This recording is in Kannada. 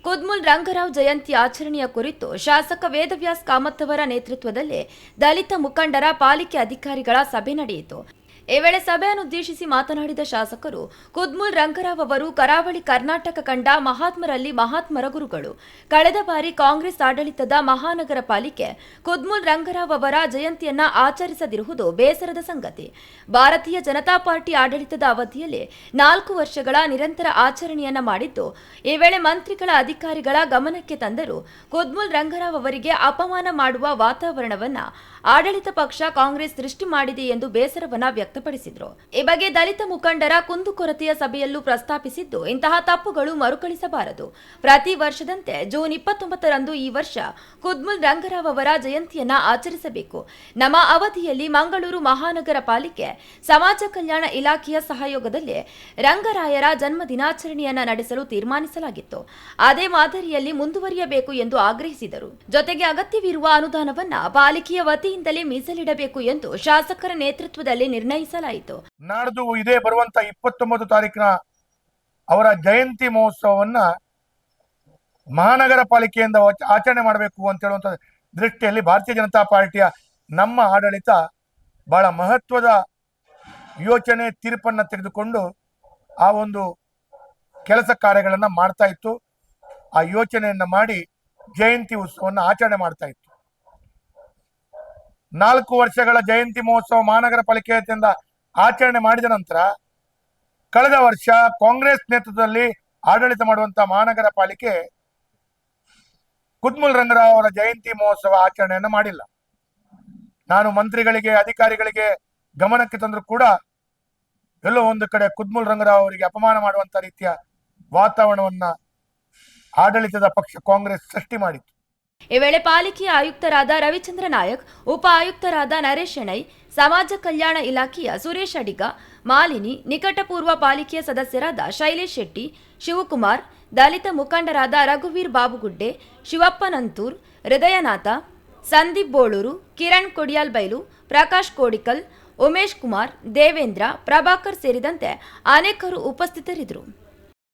ಕುದ್ಮುಲ್ ರಂಗರಾವ್ ಜಯಂತಿ ಆಚರಣೆಯ ಕುರಿತು ಶಾಸಕ ವೇದವ್ಯಾಸ್ ಕಾಮತ್ ಅವರ ನೇತೃತ್ವದಲ್ಲಿ ದಲಿತ ಮುಖಂಡರ ಪಾಲಿಕೆ ಅಧಿಕಾರಿಗಳ ಸಭೆ ನಡೆಯಿತು. ಈ ವೇಳೆ ಸಭೆಯನ್ನುದ್ದೇಶಿಸಿ ಮಾತನಾಡಿದ ಶಾಸಕರು, ಕುದ್ಮುಲ್ ರಂಗರಾವ್ ಅವರು ಕರಾವಳಿ ಕರ್ನಾಟಕ ಕಂಡ ಮಹಾತ್ಮರಲ್ಲಿ ಮಹಾತ್ಮರ ಗುರುಗಳು. ಕಳೆದ ಬಾರಿ ಕಾಂಗ್ರೆಸ್ ಆಡಳಿತದ ಮಹಾನಗರ ಪಾಲಿಕೆ ಕುದ್ಮುಲ್ ರಂಗರಾವ್ ಅವರ ಜಯಂತಿಯನ್ನ ಆಚರಿಸದಿರುವುದು ಬೇಸರದ ಸಂಗತಿ. ಭಾರತೀಯ ಜನತಾ ಪಾರ್ಟಿ ಆಡಳಿತದ ಅವಧಿಯಲ್ಲಿ 4 ವರ್ಷಗಳ ನಿರಂತರ ಆಚರಣೆಯನ್ನ ಮಾಡಿದ್ದು, ಈ ವೇಳೆ ಮಂತ್ರಿಗಳ ಅಧಿಕಾರಿಗಳ ಗಮನಕ್ಕೆ ತಂದರೂ ಕುದ್ಮುಲ್ ರಂಗರಾವ್ ಅವರಿಗೆ ಅಪಮಾನ ಮಾಡುವ ವಾತಾವರಣವನ್ನ ಆಡಳಿತ ಪಕ್ಷ ಕಾಂಗ್ರೆಸ್ ಸೃಷ್ಟಿ ಮಾಡಿದೆ ಎಂದು ಬೇಸರವನ್ನ ವ್ಯಕ್ತಪಡಿಸಿದರು. ಈ ಬಗ್ಗೆ ದಲಿತ ಮುಖಂಡರ ಕುಂದುಕೊರತೆಯ ಸಭೆಯಲ್ಲೂ ಪ್ರಸ್ತಾಪಿಸಿದ್ದು, ಇಂತಹ ತಪ್ಪುಗಳು ಮರುಕಳಿಸಬಾರದು. ಪ್ರತಿ ವರ್ಷದಂತೆ ಜೂನ್ 29ರಂದು ಈ ವರ್ಷ ಕುದ್ಮುಲ್ ರಂಗರಾವ್ ಅವರ ಜಯಂತಿಯನ್ನ ಆಚರಿಸಬೇಕು. ನಮ್ಮ ಅವಧಿಯಲ್ಲಿ ಮಂಗಳೂರು ಮಹಾನಗರ ಪಾಲಿಕೆ ಸಮಾಜ ಕಲ್ಯಾಣ ಇಲಾಖೆಯ ಸಹಯೋಗದಲ್ಲಿ ರಂಗರಾಯರ ಜನ್ಮ ದಿನಾಚರಣೆಯನ್ನ ನಡೆಸಲು ತೀರ್ಮಾನಿಸಲಾಗಿತ್ತು. ಅದೇ ಮಾದರಿಯಲ್ಲಿ ಮುಂದುವರಿಯಬೇಕು ಎಂದು ಆಗ್ರಹಿಸಿದರು. ಜೊತೆಗೆ ಅಗತ್ಯವಿರುವ ಅನುದಾನವನ್ನ ಪಾಲಿಕೆಯ ವತಿಯಿಂದಲೇ ಮೀಸಲಿಡಬೇಕು ಎಂದು ಶಾಸಕರ ನೇತೃತ್ವದಲ್ಲಿ ನಿರ್ಣಯಿಸಲಾಯಿತು. ನಾಡ್ದು ಇದೇ ಬರುವಂತ 29 ತಾರೀಕಿನ ಅವರ ಜಯಂತಿ ಮಹೋತ್ಸವವನ್ನ ಮಹಾನಗರ ಪಾಲಿಕೆಯಿಂದ ಆಚರಣೆ ಮಾಡಬೇಕು ಅಂತ ಹೇಳುವಂತ ದೃಷ್ಟಿಯಲ್ಲಿ ಭಾರತೀಯ ಜನತಾ ಪಾರ್ಟಿಯ ನಮ್ಮ ಆಡಳಿತ ಬಹಳ ಮಹತ್ವದ ಯೋಚನೆ ತೀರ್ಪನ್ನ ತೆಗೆದುಕೊಂಡು ಆ ಒಂದು ಕೆಲಸ ಕಾರ್ಯಗಳನ್ನ ಮಾಡ್ತಾ ಇತ್ತು. ಆ ಯೋಚನೆಯನ್ನ ಮಾಡಿ ಜಯಂತಿ ಉತ್ಸವವನ್ನು ಆಚರಣೆ ಮಾಡ್ತಾ ಇತ್ತು. 4 ವರ್ಷಗಳ ಜಯಂತಿ ಮಹೋತ್ಸವ ಮಹಾನಗರ ಪಾಲಿಕೆಯಿಂದ ಆಚರಣೆ ಮಾಡಿದ ನಂತರ ಕಳೆದ ವರ್ಷ ಕಾಂಗ್ರೆಸ್ ನೇತೃತ್ವದಲ್ಲಿ ಆಡಳಿತ ಮಾಡುವಂತಹ ಮಹಾನಗರ ಪಾಲಿಕೆ ಕುದ್ಮುಲ್ ರಂಗರಾವ್ ಅವರ ಜಯಂತಿ ಮಹೋತ್ಸವ ಆಚರಣೆಯನ್ನು ಮಾಡಿಲ್ಲ. ನಾನು ಮಂತ್ರಿಗಳಿಗೆ ಅಧಿಕಾರಿಗಳಿಗೆ ಗಮನಕ್ಕೆ ತಂದರೂ ಕೂಡ ಎಲ್ಲೋ ಒಂದು ಕಡೆ ಕುದ್ಮುಲ್ ರಂಗರಾವ್ ಅವರಿಗೆ ಅಪಮಾನ ಮಾಡುವಂತ ರೀತಿಯ ವಾತಾವರಣವನ್ನ ಆಡಳಿತದ ಪಕ್ಷ ಕಾಂಗ್ರೆಸ್ ಸೃಷ್ಟಿ ಮಾಡಿತ್ತು. ಈ ವೇಳೆ ಪಾಲಿಕೆಯ ಆಯುಕ್ತರಾದ ರವಿಚಂದ್ರ ನಾಯಕ್, ಉಪ ಆಯುಕ್ತರಾದ ನರೇಶ್ ಶೆಣೈ, ಸಮಾಜ ಕಲ್ಯಾಣ ಇಲಾಖೆಯ ಸುರೇಶ್ ಅಡಿಗ, ಮಾಲಿನಿ, ನಿಕಟಪೂರ್ವ ಪಾಲಿಕೆಯ ಸದಸ್ಯರಾದ ಶೈಲೇಶ್ ಶೆಟ್ಟಿ, ಶಿವಕುಮಾರ್, ದಲಿತ ಮುಖಂಡರಾದ ರಘುವೀರ್ ಬಾಬುಗುಡ್ಡೆ, ಶಿವಪ್ಪ ನಂತೂರ್, ಹೃದಯನಾಥ, ಸಂದೀಪ್ ಬೋಳೂರು, ಕಿರಣ್ ಕೊಡಿಯಾಲ್ಬೈಲು, ಪ್ರಕಾಶ್ ಕೋಡಿಕಲ್, ಉಮೇಶ್ ಕುಮಾರ್, ದೇವೇಂದ್ರ, ಪ್ರಭಾಕರ್ ಸೇರಿದಂತೆ ಅನೇಕರು ಉಪಸ್ಥಿತರಿದ್ದರು.